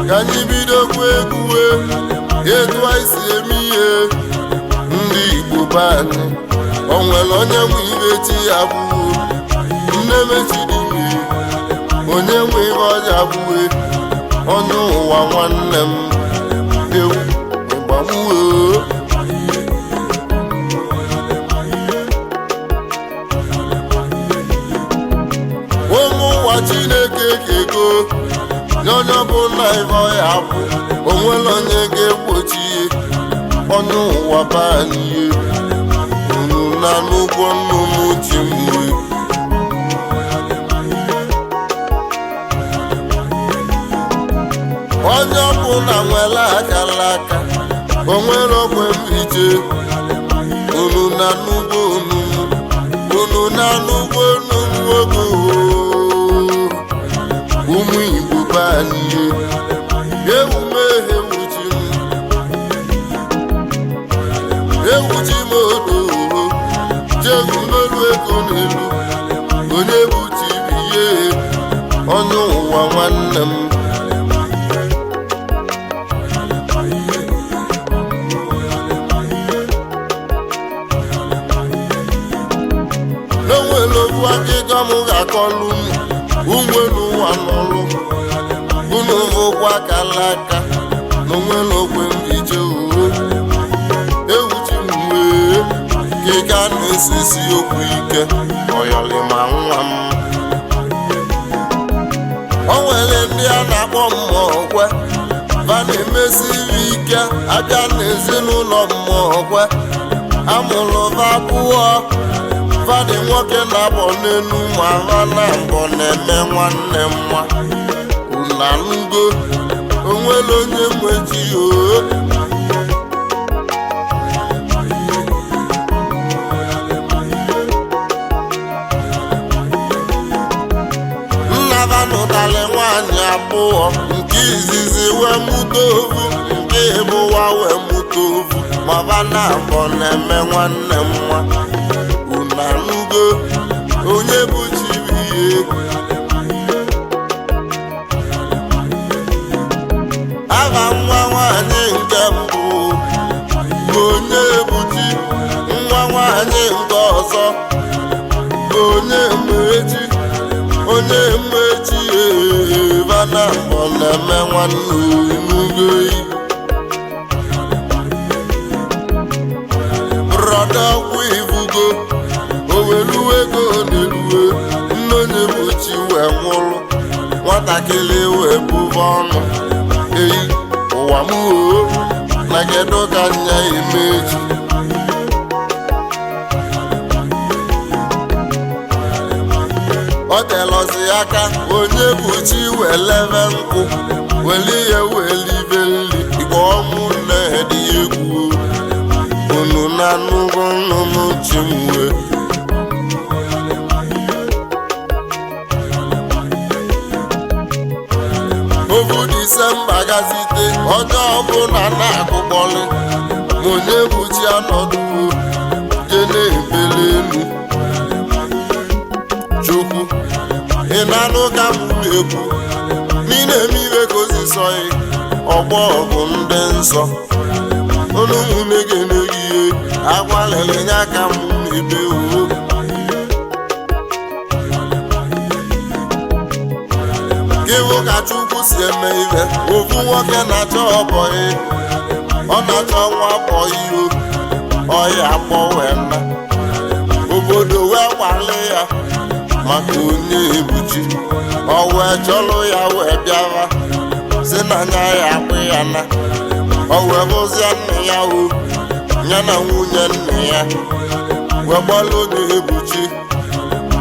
ka anyị bidokwa egwu etu anyị si eme ihe ndị Igbo be anyị. O nwere onye nwe ibe chi ya bụ nne mechidime, onye nwe ibe ọja bụwe onye ụwa nwanne m ewu ịgbamuo. Ụmụ ụwa Chineke kego onye ọbụla ibe ọya bụ, onwere onye ga-egbochi onye ụwa be anyị unu na n'ụgbọ nnụnụ ji mmiri. Onye ọbụla nwere akara aka, onwere ogwe mrije unu na n'ugbo unu na n'ugbo nnụnụ ogo. Ụmụ Igbo be anyị ewuchi m odo jegu n'elu ego n'elu, onye bụ tibiye onye ụwa nwanne m. N'onwere okwu akịka m ga-akọlụ ugwe n'ụwa n'ọlụ unu ụgwọ akala aka n'onwere okwe mbije ewuchi m wee kịka na-esisi okwu ike ọyọlịma nwa m. O nwere ndị a na-akpọ mmụọkwe va na-emesiri ike abịa n'ezinụlọ mmụọkwe amụrụ va abụọ, vadị nwoke na-abọ n'elu ma va na mbọ na-eme nwanne nwa una ngo. Onwere onye nweji nna va nụtali nwaanyị abụọ, nke izizi wee mụta ovu, nke ịbụwa wee mụta ovu, ma va na mbọ na-eme nwanne nwa una ngo. Onye bụ chibiye aha nwa nwaanyị nke mbụ bụ onye ebuchi, nwa nwaanyị nke ọzọ bụ onye mmechi vana mbọ na-eme nwanne unugoyi. Brọda ọgwụ ivugo oweluwe ego na-eluwe, nne onye mmechi wee nwụrụ, nwatakịrị wee bụva ọnụ. Eyi ụwa m na kedu ka nya emeji. O telọzi aka onye bụ chi weleve nkụ, weli ihe welibe nri igbe ọmụ na-edi egwu unu na nnukwu nnụnụ chi mwe. Ovu Disemba gazite onye ọbụla na-akụkpọlị ma onye bụ chi anọdụ je na-ebele elu. Chukwu ị na-anụ ka m na-ekwu n'ile emibe ka ozisọghị ọgbọ bụ ndị nsọ unu ụmụnne ga-eneghị ihe agwalele nye aka m na-ebe uwe. Gịbụ ka Chukwu si eme ihe, ofu nwoke na-achọ ọbọyị, ọ na-achọ nwa bọyị ọya akpọ wee nna obodo wee kwale ya maka onye ebuchi. O wee chọlụ ya wee bịara si na nya ya akpụ ya na o wee bụzie nne ya ya na nwunye nne ya wee gbalụ onye ebuchi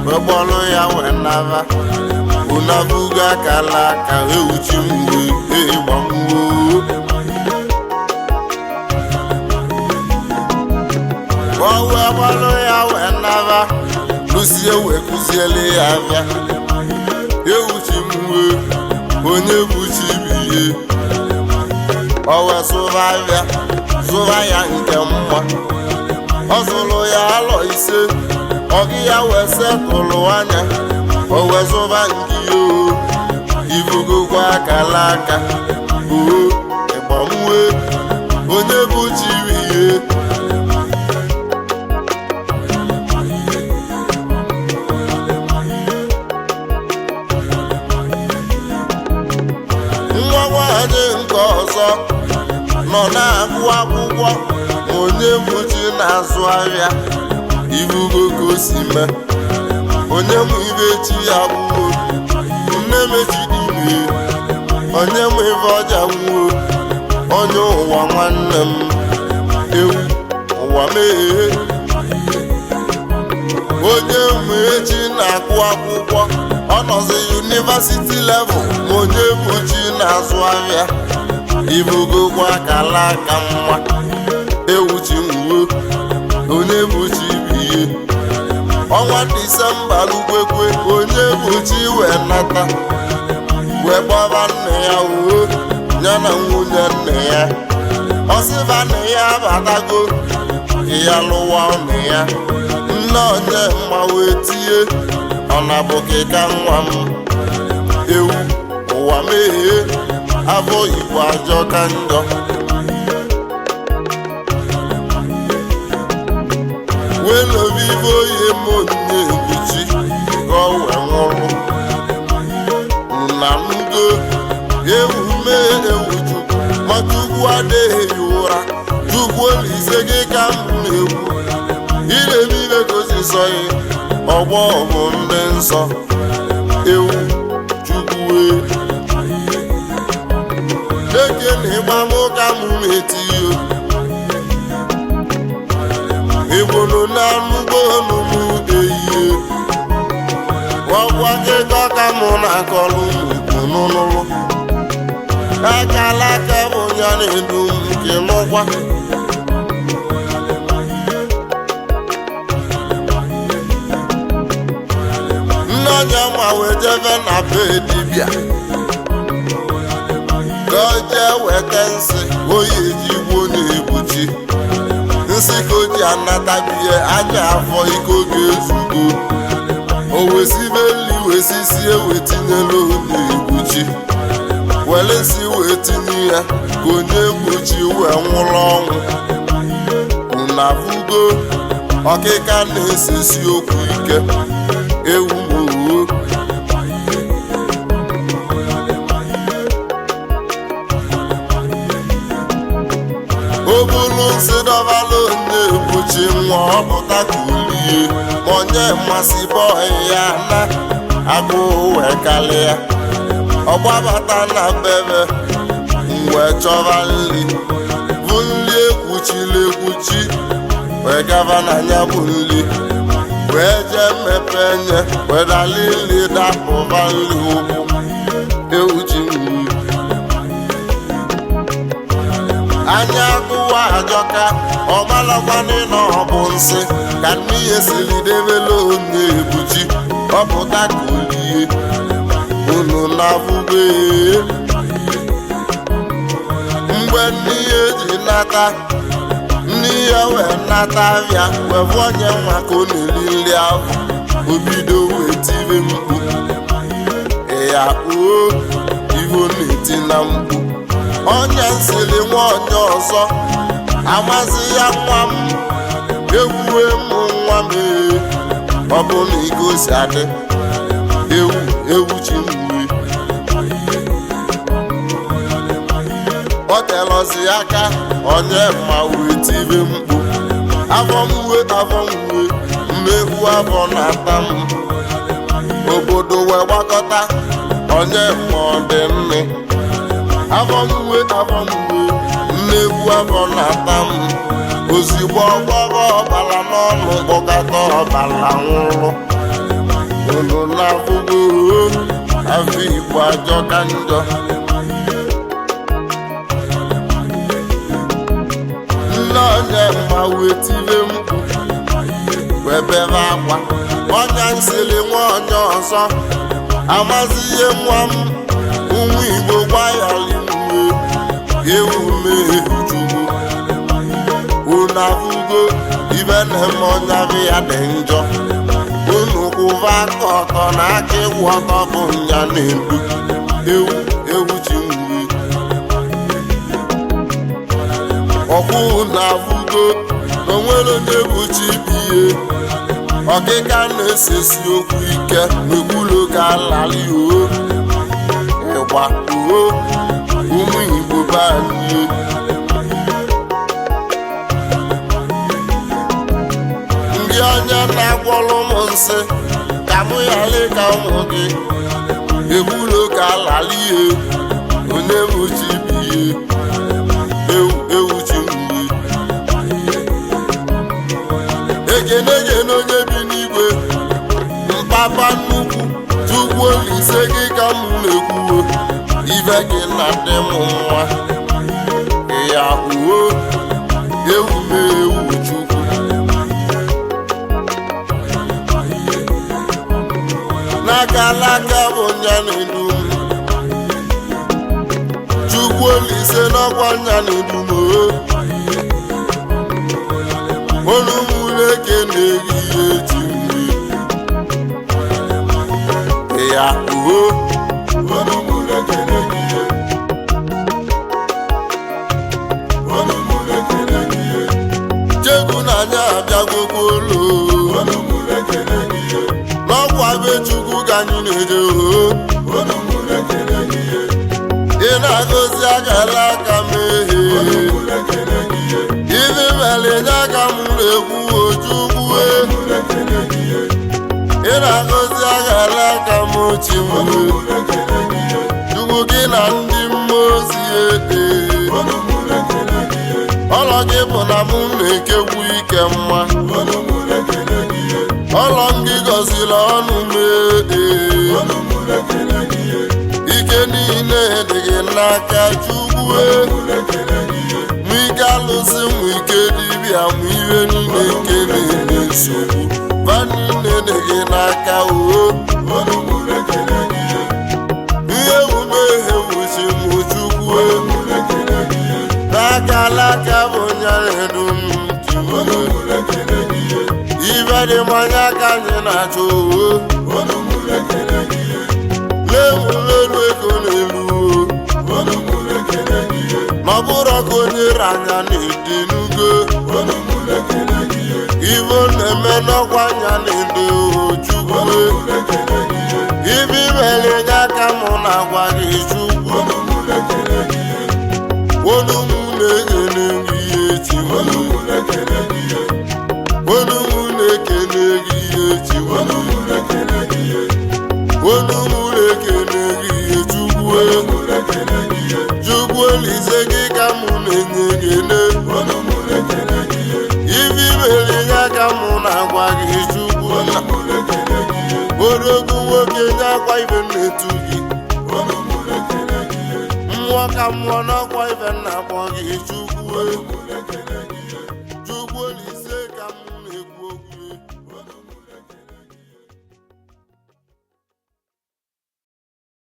wee gbalụ ya wee nara. Unabuga akala aka ewuchi mgbe ịgbamgbo. O wee gbalụ ya wee nara, lụsie wee kụziele ya abịa. Ewuchi mgbe onye buchi biye, o wee zụba abịa zụba ya nke mma. Ọ zụrụ ya alọ ise, ọgị ya wee setụlụ anya, o wee zụba nke ivugo kwa akala aka bụ chiri ihe nwa nwanyị nke ọzọ nọ na-agụ akwụkwọ onye bụ chi na-azụ ahịa ibugo ka o si mee onye mụ ibe chi ya gbuo nne mechidime onye mụ ibe ọja nwuo onye ụwa nwanne m ewu ụwa mee onye mụ echi na-agụ akwụkwọ ọ nọzi yunivasiti level ma onye bụ chi na-azụ ahịa ibugokwa akala aka mma ewu chi nwuo onye bụ chi bụ ihe ọnwa Disemba lukwekwe onye bụ chi wee nata wee gbaba nne ya uwe ya na nwunye nne ya ọsịba nne ya abatago ya lụwa nne ya nne onye mma wee tie ọ na-abụkịka nwa m ewu ụwa meghee afọ Igbo ajọ ka njọ welobibe oyi monye ebuchi ka ọ wee nwụrụ na ndo ewu mee ewu chukwu ma Chukwu adịghị ụra Chukwu olise gị ka m na-ekwu ilemibe gosisọghị ọgbọ bụ ndị nsọ ewu Chukwu ekene ịgbamụka m metiyo Igbono na-anụgo n'ụmụ ehihie ọgwa gịga ka mụ na-akọlụ mkpu n'ụlụ akala aka bụ ya na-edu nke n'ụkwa nne onye ma wee jebe na be dibịa ka o jee weta nsị oyi ejigbo na-ebuchi nsị ka o ji anatabihe anya afọ iko ga-ezugo o wesibeli wesisie wetinyela onye egbuchi were nsị wee tinye ya ka onye egbuchi wee nwụrụ ọnwụ unafugo ọkịka na-esesi okwu ike ewu mowo o bulu nsị dọbala onye egbuchi nwa ọpụta ka olie ma onye mmasị bọị ya na agụụ wee kalịa ọgbabata na bebe wee chọba nri bụ nri ekwuchiri ekwuchi wee gaba na ya bụ nri wee jee mmepe nye wee dali nri dapụba nri ụkwụ ewuchi nri anya akụwa ajọka ọmalakwanị na ọ bụ nsị ka n'ihe siri debela onye egbuchi ọpụta ka olie unu na-abụbe mgbe n'ihe ji nata n'ihe wee nata abịa wee bụ onye nwa ka ọ na-eri nri ahụ obido wee tibe mkpu ya oo ihu na-eti na mkpu onye nsiri nwa onye ọzọ amasị ya nwa m ewuwe m nwa m ọ bụ na igosi adị ewu chi mmiri ọ telọzi aka onye mma wee tibe mkpu afọ mwe mmegbu afọ na-ata m obodo wee gbakọta onye mma ọ dị nne afọ mwe mmegbu afọ na-ata m ozigbo ọgbọrọ ọbara n'ọnụ kpọkọta ọbara nwụrụ unu na-afụgo afọ Igbo ajọ ka njọ nne onye mma wee tibe mkpu wee bebe akwa onye nsiri nwa onye ọzọ amazi ihe nwa m ụmụ Igbo gbayali ewu mee Chukwu unu afụgo ibe na-eme ọnya bụ ya dị njọ unu kwụba aka ọtọ na aka ịwụ ọtọ bụ nya na-edu ewu chi nri ọkwụ na-afụgo na onwere onye bụ chi biye ọkịka na-esesi okwu ike n'ekwulo ka alali ịgba ụmụ Igbo banye ndị onye na-agwọrọ m nsị ka mụ yali ka ụmụ gị ekwulo ka alali onye bụ chi biye ewu chi mgbe egene onye bi n'igwe mpapa nnukwu Chukwu Olise gị ka m na-ekwuo ibe gị na dị m nwa ya uwe ewu m ewu Chukwu n'aka bụ nya na-edu m Chukwu Olise n'ọkwa nya na-edu m olu m na-eke na-ehihie ji mmiri ya uwe olu m na-eke na-ehihie chegbu na anya abịagokwa olu n'ọkwa be Chukwu ka anyị na-eje ị na-agọzi akara aka m ibi mere nye aka m na-ekwu Ojukwu ị na-agọzi akara aka m chi m Chukwu gị na ndị mmụọ ozi ọlọ gị bụ na m na-ekekwu ike mma ọlọ m gị gọziri ọnụ m ike niile dị gị n'aka Chukwu mụ ike alụsị mụ ike dibịa mụ ihe niile nke na-eme nsogbu ba niile dị gị n'aka ihe omume ihe wuchi mụ Chukwu n'aka alaka bụ nyaredu m ibe dị mmanya ka anyị na-achọ lelu ego n'elu n'ọbụrụ ka onye ranya na-ede n'ugo ibe na-eme n'ọkwa anya na-ede Chukwu ibe imere nye aka mụ na-agwa gị Chukwu olu m na-ekele gị ihe chi olu m na-ekele gị ihe chi olu m na-ekele gị ihe Chukwu Chukwu Olise gị ka mụ na-enye ekele ibi mere nye aka mụ na-agwa gị Chukwu odogwu nwoke nye akwa ibe na-etu gị mmụọ ka mmụọ n'ọkwa ibe na-akpọ gị Chukwu Olise ka mụ na-ekwu okwu